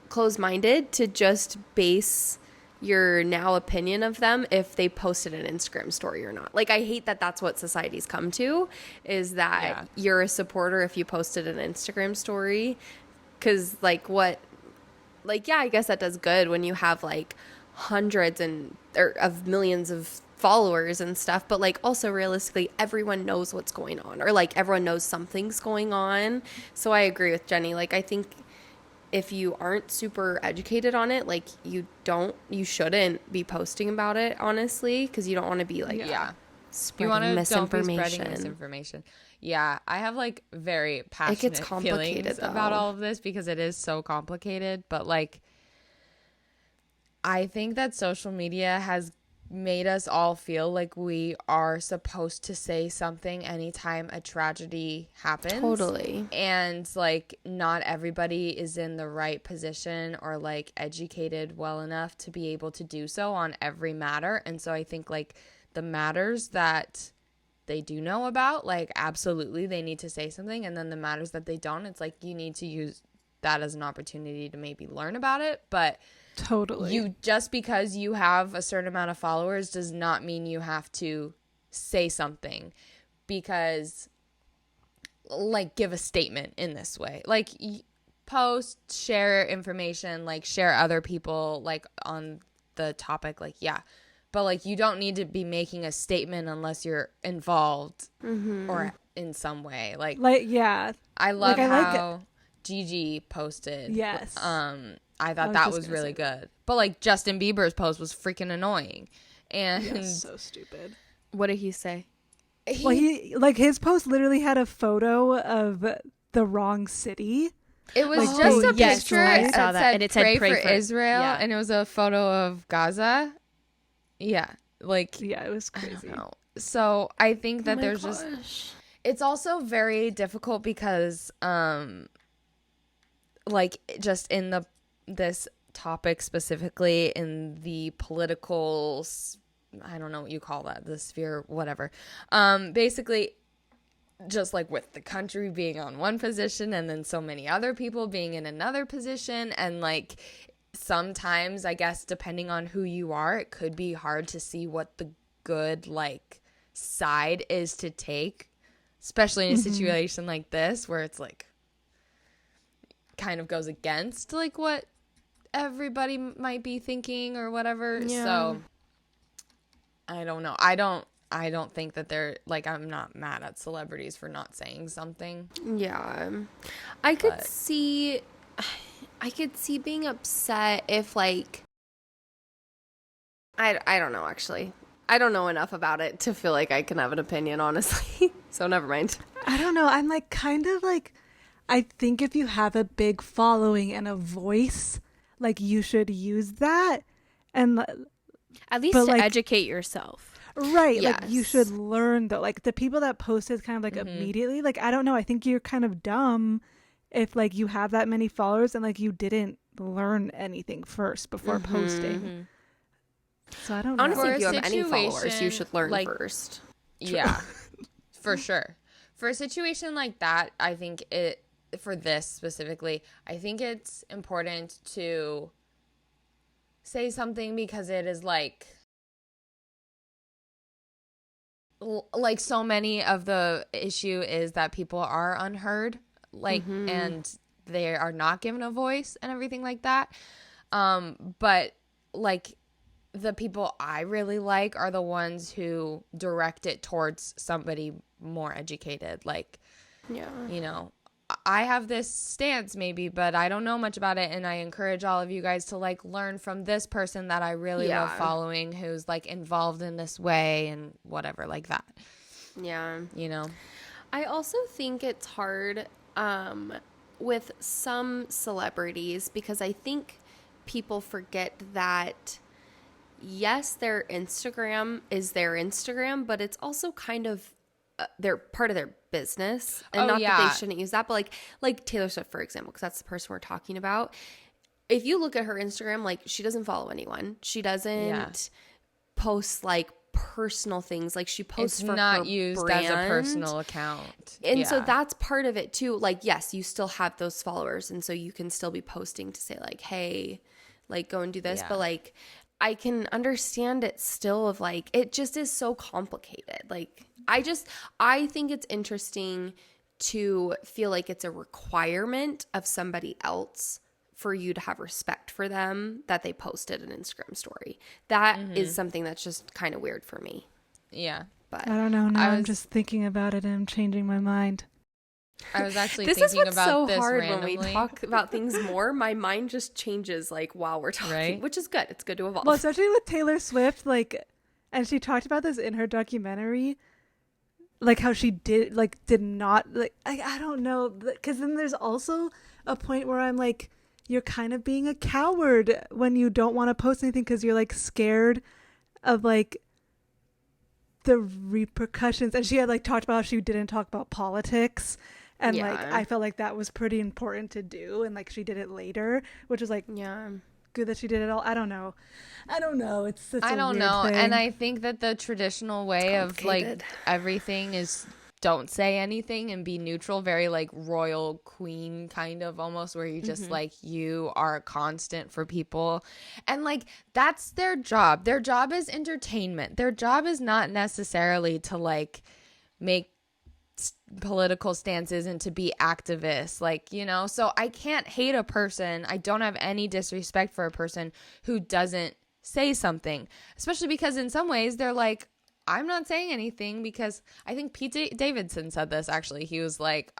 closed-minded to just base your now opinion of them if they posted an Instagram story or not. Like I hate that that's what society's come to, is that Yeah. you're a supporter if you posted an Instagram story, cuz like what, like yeah, I guess that does good when you have like hundreds of millions of followers and stuff, but like also realistically everyone knows what's going on, or like everyone knows something's going on. So I agree with Jenny. Like I think if you aren't super educated on it, like you shouldn't be posting about it, honestly, because you don't want to be like Yeah. You spreading want to don't be misinformation. spreading misinformation. Yeah, I have like very passionate complicated, feelings though. about all of this because it is so complicated. But like, I think that social media has made us all feel like we are supposed to say something anytime a tragedy happens. Totally. And like not everybody is in the right position or like educated well enough to be able to do so on every matter. And so I think like the matters that they do know about, like absolutely they need to say something. And then the matters that they don't, it's like you need to use that as an opportunity to maybe learn about it. But Totally. you just because you have a certain amount of followers does not mean you have to say something, because like give a statement in this way, like post, share information, like share other people like on the topic, like yeah, but like you don't need to be making a statement unless you're involved or in some way. Like yeah. I love like, I like how Gigi posted. Yes. I thought was that just was gonna really say good. But like Justin Bieber's post was freaking annoying. And Yeah, so stupid. What did he say? Well, he like his post literally had a photo of the wrong city. it was like, just a yes, picture I that saw that, said, and it said pray, pray for for- Israel, yeah. and it was a photo of Gaza. Yeah, like Yeah, it was I crazy. don't know. So I think that Oh my there's just gosh. it's also very difficult because like just in this topic specifically in the political I don't know what you call that, the sphere, whatever, basically just like with the country being on one position and then so many other people being in another position, and like sometimes I guess depending on who you are, it could be hard to see what the good like side is to take, especially in a situation like this where it's like kind of goes against like what everybody might be thinking or whatever. Yeah. So I don't know. I don't think that they're like, I'm not mad at celebrities for not saying something. Yeah. I could But- see being upset if like I don't know, actually. I don't know enough about it to feel like I can have an opinion, honestly. So never mind. I don't know. I'm like kind of like I think if you have a big following and a voice, like you should use that. And At least But, to like- educate yourself. right, like you Yes. should learn though. Like the people that posted kind of like immediately, like I don't know, I think you're kind of dumb if like you have that many followers and like you didn't learn anything first before posting. So I don't know. Honestly, For if a you have any followers, you situation, should learn like- first. Yeah, for sure. For a situation like that, I think for this specifically, I think it's important to say something because it is like so many of the issue is that people are unheard, like, and they are not given a voice and everything like that. But like the people I really like are the ones who direct it towards somebody more educated. Like, Yeah. you know, I have this stance maybe, but I don't know much about it. And I encourage all of you guys to like learn from this person that I really love Yeah. following, who's like involved in this way and whatever like that, Yeah. you know? I also think it's hard with some celebrities, because I think people forget that, yes, their Instagram is their Instagram, but it's also kind of they're part of their business, and not that they shouldn't use that, but like Taylor Swift, for example, because that's the person we're talking about. If you look at her Instagram, like, she doesn't follow anyone. She doesn't post like personal things. Like, she posts It's for not her used brand. as a personal account. And so that's part of it too. Like, yes, you still have those followers, and so you can still be posting to say like, hey, like, go and do this. But like, I can understand it still, of like, it just is so complicated. Like, I think it's interesting to feel like it's a requirement of somebody else for you to have respect for them that they posted an Instagram story. That is something that's just kind of weird for me. Yeah. But I don't know. Now I'm just thinking about it and I'm changing my mind. I was actually this thinking is what's about so this hard randomly. when we talk about things more. My mind just changes like while we're talking, Right? which is good. It's good to evolve. Well, especially with Taylor Swift, like, and she talked about this in her documentary, like how she did not, like, I don't know, because then there's also a point where I'm like, you're kind of being a coward when you don't want to post anything because you're like scared of like the repercussions. And she had like talked about how she didn't talk about politics, and like I felt like that was pretty important to do, and like she did it later, which is like good that she did it all. I don't know. It's I don't know. thing. And I think that the traditional way of like everything is don't say anything and be neutral, very like royal queen kind of almost, where you just like, you are a constant for people. And like, that's their job. Their job is entertainment. Their job is not necessarily to like make political stances and to be activists, like, you know. So I can't hate a person. I don't have any disrespect for a person who doesn't say something, especially because in some ways they're like, I'm not saying anything, because I think Pete Davidson said this actually. He was like,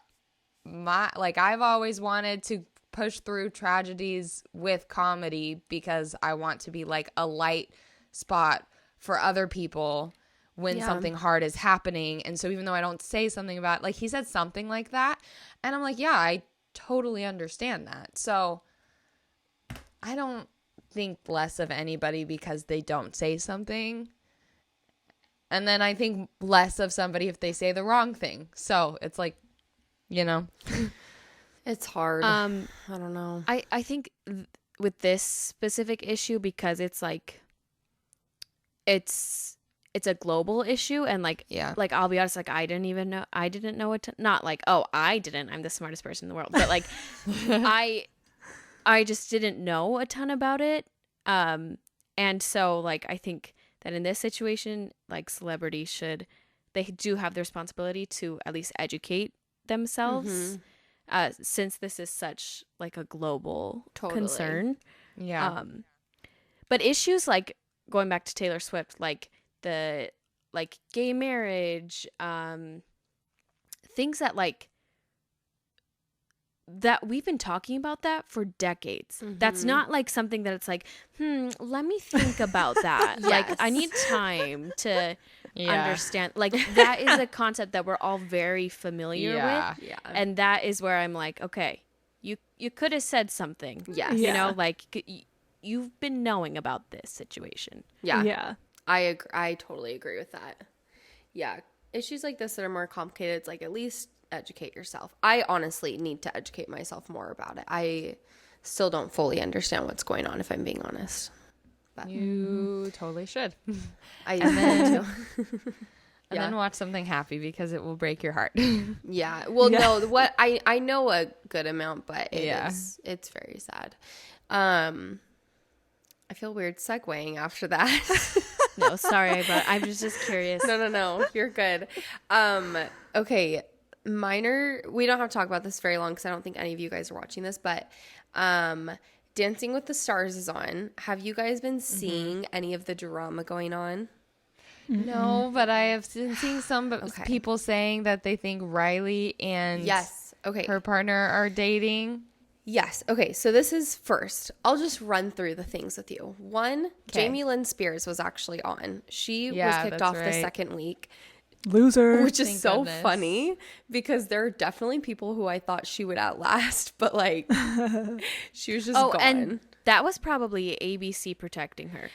I've always wanted to push through tragedies with comedy because I want to be like a light spot for other people when something hard is happening. And so even though I don't say something about, like, he said something like that, and I'm like, yeah, I totally understand that. So I don't think less of anybody because they don't say something. And then I think less of somebody if they say the wrong thing. So it's like, you know. It's hard. I don't know. I think with this specific issue, because it's like, it's a global issue, and like, like, I'll be honest, like, I didn't know it, not like, oh, I'm the smartest person in the world, but like, I just didn't know a ton about it. And so like, I think that in this situation, like, celebrities they do have the responsibility to at least educate themselves, since this is such like a global concern. Yeah. But issues like, going back to Taylor Swift, like the like gay marriage, things that like that we've been talking about that for decades. That's not like something that it's like, let me think about that. Like, I need time to understand. Like, that is a concept that we're all very familiar with. Yeah. And that is where I'm like, okay, you could have said something. Yes. You know, like, you've been knowing about this situation. Yeah. I totally agree with that. Yeah. Issues like this that are more complicated, it's like, at least educate yourself. I honestly need to educate myself more about it. I still don't fully understand what's going on, if I'm being honest. But You totally should. I then, And then watch something happy, because it will break your heart. Yeah. Well, no, what I know a good amount, but it's very sad. I feel weird segueing after that. No, sorry, but I'm just curious. No, you're good. Okay. We don't have to talk about this very long because I don't think any of you guys are watching this, but Dancing with the Stars is on. Have you guys been seeing any of the drama going on? No, but I have been seeing some people saying that they think Riley and her partner are dating. Yes. Okay. So this is first. I'll just run through the things with you. One, Jamie Lynn Spears was actually on. She was kicked off the second week. Loser. which is Thank so goodness. funny because there are definitely people who I thought she would outlast, but like she was just Oh, gone. and that was probably ABC protecting her.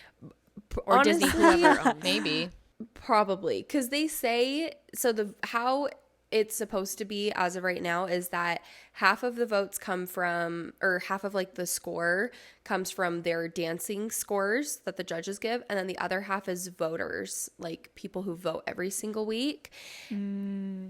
Or Disney, Honestly, whoever owns. Maybe. Probably, because they say so. The how it's supposed to be as of right now is that half of the votes come from, or half of like the score comes from their dancing scores that the judges give, and then the other half is voters, like people who vote every single week.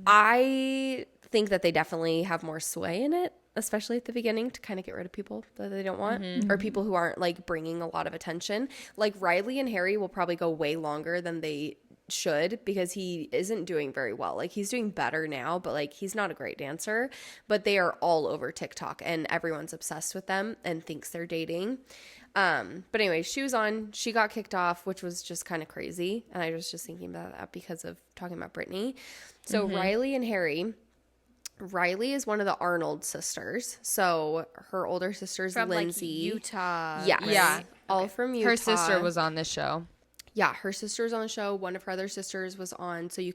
I think that they definitely have more sway in it, especially at the beginning, to kind of get rid of people that they don't want, or people who aren't like bringing a lot of attention. Like Riley and Harry will probably go way longer than they should because he isn't doing very well. Like he's doing better now, but like he's not a great dancer. But they are all over TikTok and everyone's obsessed with them and thinks they're dating. But anyway, she was on, she got kicked off, which was just kind of crazy. And I was just thinking about that because of talking about Brittany. So Riley and Harry. Riley is one of the Arnold sisters. So her older sister's From Lindsay. like Utah. Yes. Yeah. All from Utah. Her sister was on this show. Yeah, her sister was on the show. One of her other sisters was on So You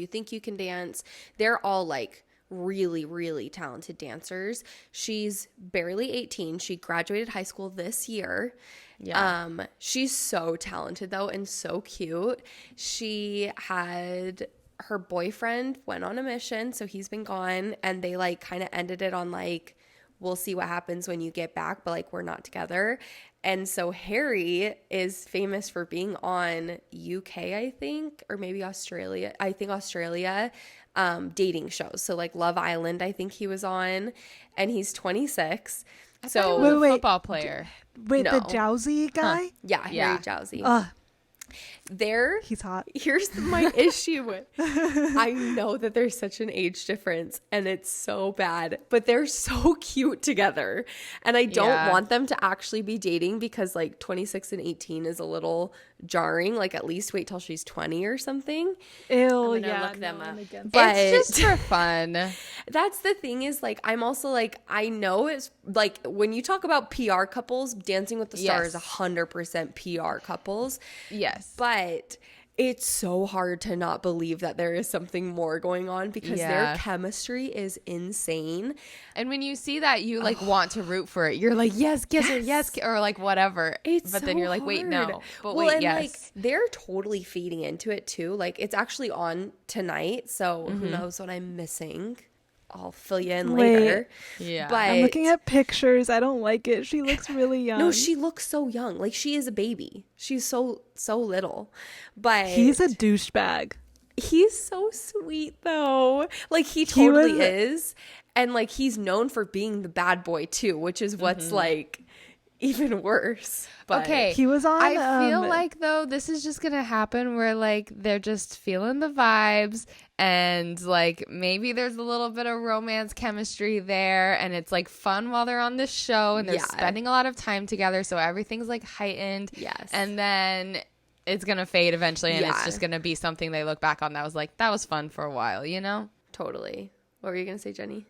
Think You Can Dance. They're all like really, really talented dancers. She's barely 18. She graduated high school this year. Yeah. She's so talented though and so cute. She had her boyfriend went on a mission, so he's been gone, and they like kind of ended it on like, we'll see what happens when you get back, but like we're not together. And so Harry is famous for being on UK, I think, or maybe Australia. I think Australia, dating shows. So like Love Island, I think he was on, and he's 26. So He was a Wait. football player. Wait, the No. Jowsey guy? yeah, Yeah. Harry Jowsey. He's hot. Here's my issue with I know that there's such an age difference and it's so bad, but they're so cute together. And I don't Yeah. want them to actually be dating because like 26 and 18 is a little jarring. Like at least wait till she's 20 or something. Ew, gonna yeah. look them no, up. I'm against But It's just for fun. that's the thing is like I'm also like I know it's like when you talk about PR couples, Dancing with the Stars Yes. is 100% PR couples. Yes. But it's so hard to not believe that there is something more going on because their Yeah. chemistry is insane. And when you see that, you like want to root for it. You're like, yes, kiss her, yes, or like whatever. It's but then so you're like, wait, hard. no. But well, wait, and yes. like they're totally feeding into it too. Like it's actually on tonight, so who knows what I'm missing? I'll fill you in Wait. later. Yeah. But I'm looking at pictures. I don't like it. She looks really young. no, she looks so young. Like she is a baby. She's so little. But He's a douchebag. he's so sweet though. Like he totally was- is. And like he's known for being the bad boy too, which is what's like even worse. But Okay. He was on. I feel like though this is just gonna happen where like they're just feeling the vibes and like maybe there's a little bit of romance chemistry there and it's like fun while they're on this show and they're Yeah. spending a lot of time together, so everything's like heightened. Yes. And then it's gonna fade eventually and it's Yeah. just gonna be something they look back on that was like, that was fun for a while, you know? totally. What were you gonna say, Jenny?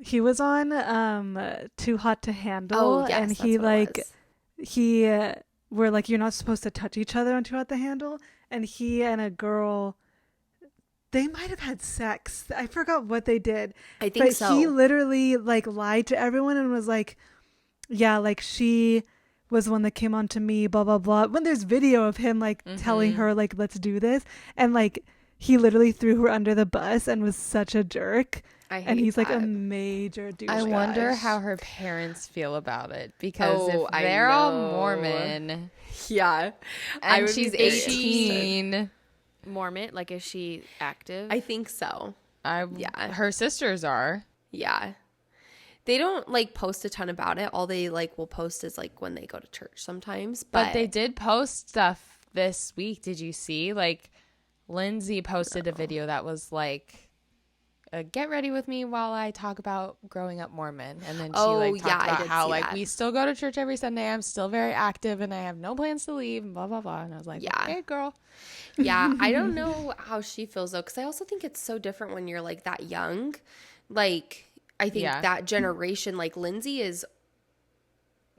he was on Too Hot to Handle. Oh yes, and that's he what it was. he were like, you're not supposed to touch each other on Too Hot to Handle. And he and a girl, they might have had sex. I forgot what they did. I think But so. he literally like lied to everyone and was like, yeah, like she was the one that came on to me, blah, blah, blah. When there's video of him like telling her like, let's do this. And like, he literally threw her under the bus and was such a jerk. I hate And he's like a that. major douchebag. I wonder how her parents feel about it because Oh, if I they're all know. Mormon Yeah. I and would be she's very interested. 18, Mormon, like is she active? I think so. Yeah. her sisters are. Yeah. They don't like post a ton about it. All they like will post is like when they go to church sometimes. But they did post stuff this week. Did you see? Like Lindsay posted a video that was like, get ready with me while I talk about growing up Mormon. And then she Oh, like yeah, talked I about did how see like that. we still go to church every Sunday. I'm still very active and I have no plans to leave and blah, blah, blah. And I was like, Yeah. okay, girl. Yeah, I don't know how she feels though, because I also think it's so different when you're like that young. Like, I think Yeah. that generation, like Lindsay is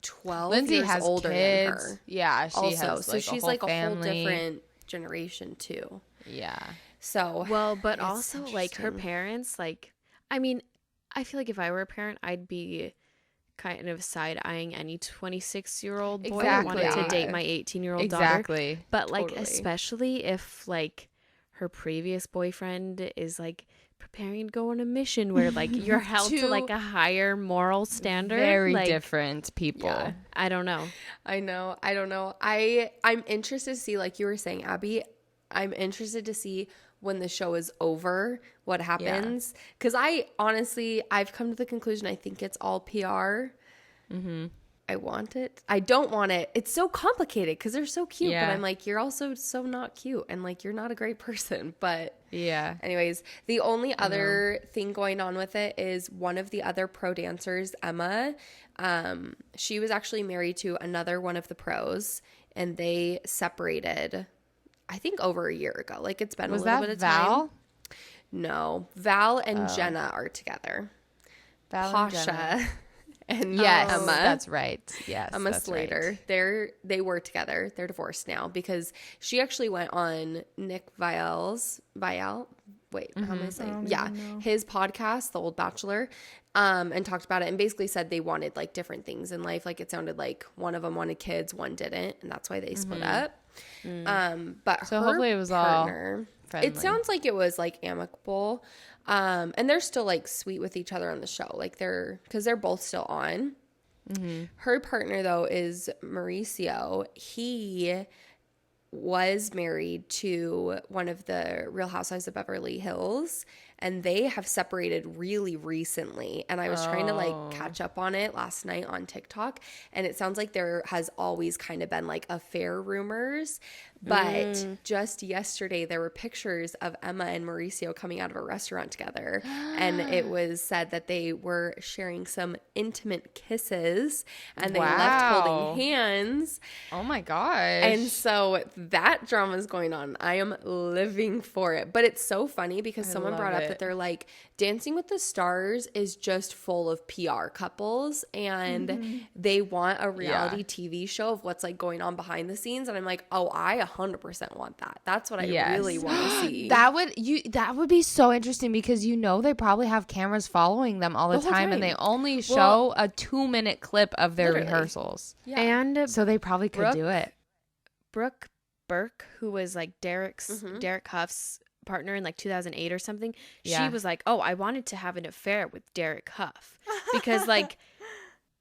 12 Lindsay years has older kids. than her. Yeah, she also, has so like she's a whole like a whole family. different generation too. Yeah. So Well, but it's also like her interesting. parents, like, I mean, I feel like if I were a parent, I'd be kind of side eyeing any 26-year-old boy that wanted to Exactly. date my 18-year-old daughter. Exactly. But like, Totally. especially if like her previous boyfriend is like preparing to go on a mission where like you're held to Two like a higher moral standard. Very like, different people. Yeah. I don't know. I know. I don't know. I'm interested to see, like you were saying, Abby, I'm interested to see when the show is over what happens. Because I've come to the conclusion I think it's all PR. Mm-hmm. I want it. I don't want it. It's so complicated because they're so cute. Yeah. But I'm like, you're also so not cute. And like, you're not a great person. But Yeah. anyways, the only other thing going on with it is one of the other pro dancers, Emma, she was actually married to another one of the pros, and they separated, I think, over a year ago. Like, it's been Was a little that bit of Val? time. No, Val and Jenna are together. Val and Jenna. Pasha and Yes, Emma. that's right. Yes, Emma that's Slater. right. They were together. They're divorced now because she actually went on Nick Vial's wait, how am I saying? Yeah, his podcast, The Old Bachelor, and talked about it and basically said they wanted like different things in life. Like, it sounded like one of them wanted kids, one didn't, and that's why they split up. But So her hopefully it was all partner, friendly. it sounds like it was like amicable. And they're still like sweet with each other on the show. Like, because they're both still on. Her partner, though, is Mauricio. He was married to one of the Real Housewives of Beverly Hills, and they have separated really recently. And I was trying to like catch up on it last night on TikTok, and it sounds like there has always kind of been like affair rumors. But just yesterday, there were pictures of Emma and Mauricio coming out of a restaurant together. And it was said that they were sharing some intimate kisses and they left holding hands. Oh my gosh. And so that drama is going on. I am living for it. But it's so funny because someone brought up that they're like, Dancing with the Stars is just full of PR couples, and they want a reality TV show of what's like going on behind the scenes. And I'm like, oh, I 100% want that. That's what I really want to see. That would be so interesting because they probably have cameras following them all the whole time, and time. they only show a 2-minute clip of their Literally. rehearsals. Yeah. And So they probably could do it. Brooke Burke, who was like Derek Huff's partner in like 2008 or something, Yeah. she was like, oh, I wanted to have an affair with Derek Huff because like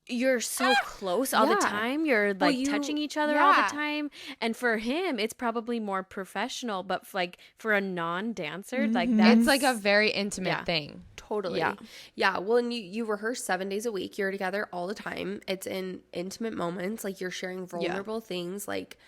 you're so close all the time, you're like touching each other all the time, and for him it's probably more professional, but like for a non-dancer like that's It's like a very intimate thing. Totally. Yeah. Well, and you rehearse 7 days a week. You're together all the time. It's in intimate moments. Like, you're sharing vulnerable things. Like,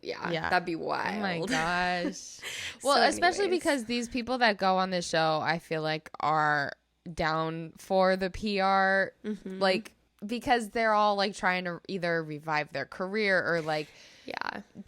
yeah, that'd be wild. Oh my gosh. Well, especially anyways. because these people that go on this show, I feel like are down for the PR, like, because they're all like trying to either revive their career or like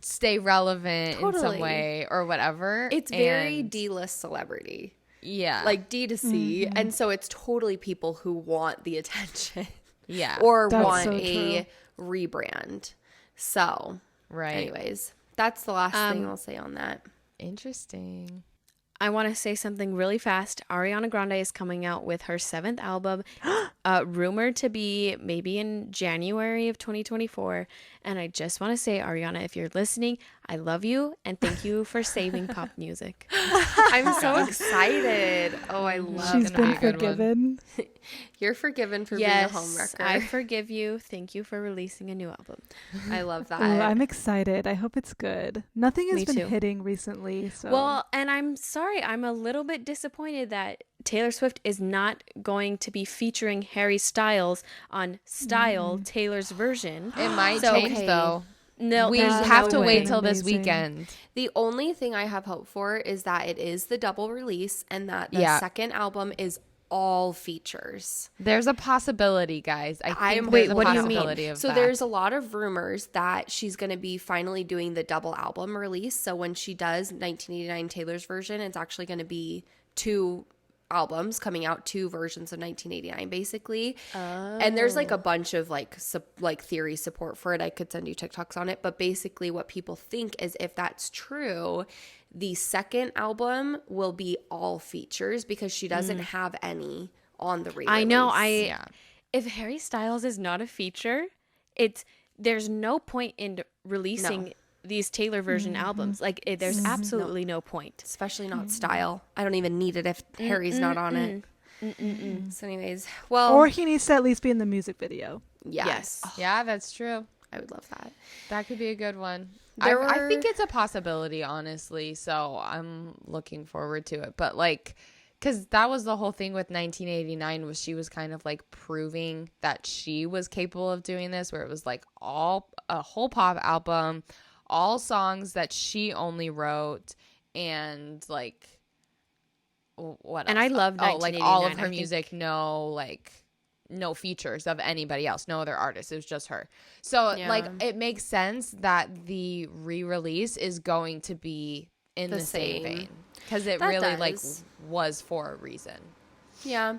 stay relevant in some way or whatever. It's very And- D-list celebrity. yeah, Like D2C. And so it's totally people who want the attention. yeah, Or That's want so a rebrand. So, right. anyways, that's the last thing I'll say on that. Interesting. I want to say something really fast. Ariana Grande is coming out with her 7th album, rumored to be maybe in January of 2024. And I just want to say, Ariana, if you're listening, I love you and thank you for saving pop music. I'm so excited. Oh, I love She's gonna be been a good one. forgiven. You're forgiven for Yes, being a homewrecker. I forgive you. Thank you for releasing a new album. I love that. Ooh, I'm excited. I hope it's good. Nothing has Me been too. hitting recently. So Well, and I'm sorry, I'm a little bit disappointed that Taylor Swift is not going to be featuring Harry Styles on Style, Taylor's version. It might So- change okay. though. No, We there's have no to way. wait till this Amazing. weekend. The only thing I have hope for is that it is the double release and that the Yeah. second album is all features. There's a possibility, guys. I I'm think there's a what do you mean? possibility of So that. there's a lot of rumors that she's going to be finally doing the double album release. So when she does 1989 Taylor's version, it's actually going to be 2 albums coming out, 2 versions of 1989 basically. And there's like a bunch of like theory support for it. I could send you TikToks on it, but basically what people think is if that's true, the second album will be all features because she doesn't have any on the re-release. I know. Yeah. If Harry Styles is not a feature, there's no point in releasing these Taylor version albums. Like there's absolutely no point. Especially not Style. I don't even need it if Harry's not on it. So anyways, well. Or he needs to at least be in the music video. Yes. Yeah, that's true. I would love that. That could be a good one. There I think were- it's a possibility, honestly. So I'm looking forward to it. But like, because that was the whole thing with 1989 was she was kind of like proving that she was capable of doing this, where it was like a whole pop album, all songs that she only wrote, and like what else? And I love like all of 1989, her I think. music, no features of anybody else, no other artist. It was just her. So Yeah. like it makes sense that the re-release is going to be in the same vein, because it That really like does. was for a reason. Yeah.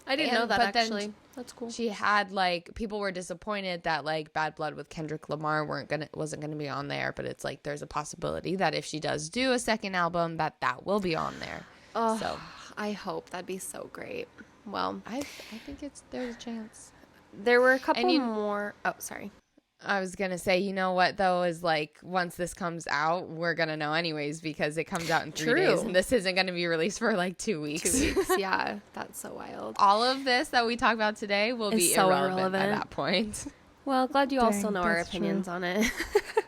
I didn't And- know that but then actually. That's cool. She had like people were disappointed that like Bad Blood with Kendrick Lamar wasn't gonna be on there, but it's like there's a possibility that if she does do a second album that will be on there. Oh, So I hope that'd be so great. Well, I think there's a chance. there were a couple you- more. Oh, sorry. I was gonna say, you know what though, is like once this comes out, we're gonna know anyways because it comes out in 3 days, True. and this isn't gonna be released for like 2 weeks. 2 weeks. Yeah, that's so wild. All of this that we talk about today will It's be so irrelevant by irrelevant. that point. Well, glad you also Dang, know our that's true. opinions on it.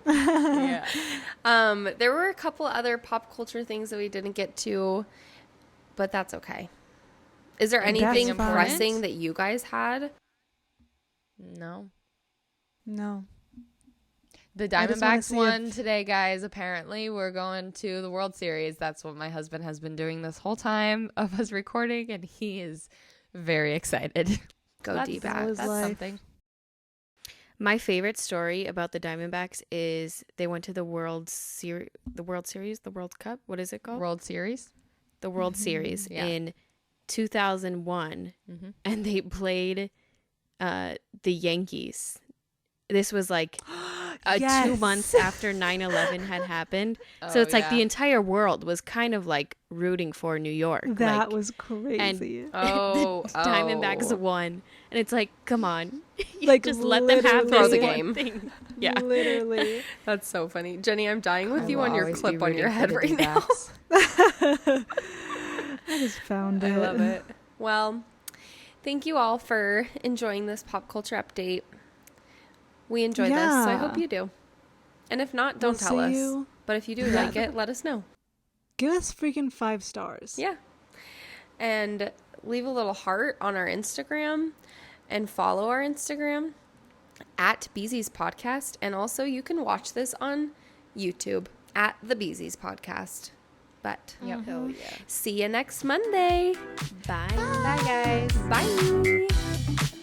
Yeah. There were a couple other pop culture things that we didn't get to, but that's okay. Is there That's anything fine. pressing that you guys had? No. No. The I just wanna Diamondbacks see if- won today, guys. Apparently, we're going to the World Series. That's what my husband has been doing this whole time of us recording, and he is very excited. Go That's- D-back. was That's life. something. My favorite story about the Diamondbacks is they went to the World Series, the World Cup. What is it called? World Series. The World Series Yeah. in 2001, Mhm. and they played the Yankees. This was like 2 Yes. months after 9/11 had happened. So Oh, it's like the yeah. entire world was kind of like rooting for New York. That like, was crazy. the Diamondbacks won, and it's like, come on, you Like, just let them have Throw this the one game. thing. Yeah, Literally. That's so funny. Jenny, I'm dying with I you will on your always clip be on your rooting for head the right now. D-backs. I just found it. I love it. Well, thank you all for enjoying this pop culture update. We enjoyed this, so I Yeah. hope you do. And if not, don't We'll tell see us. you. But if you do Yeah. like it, let us know. Give us freaking 5 stars. Yeah. And leave a little heart on our Instagram and follow our Instagram at Beezy's Podcast. And also you can watch this on YouTube at the Beezy's Podcast. But Yep. oh yeah. See you next Monday. bye. Bye guys. Bye.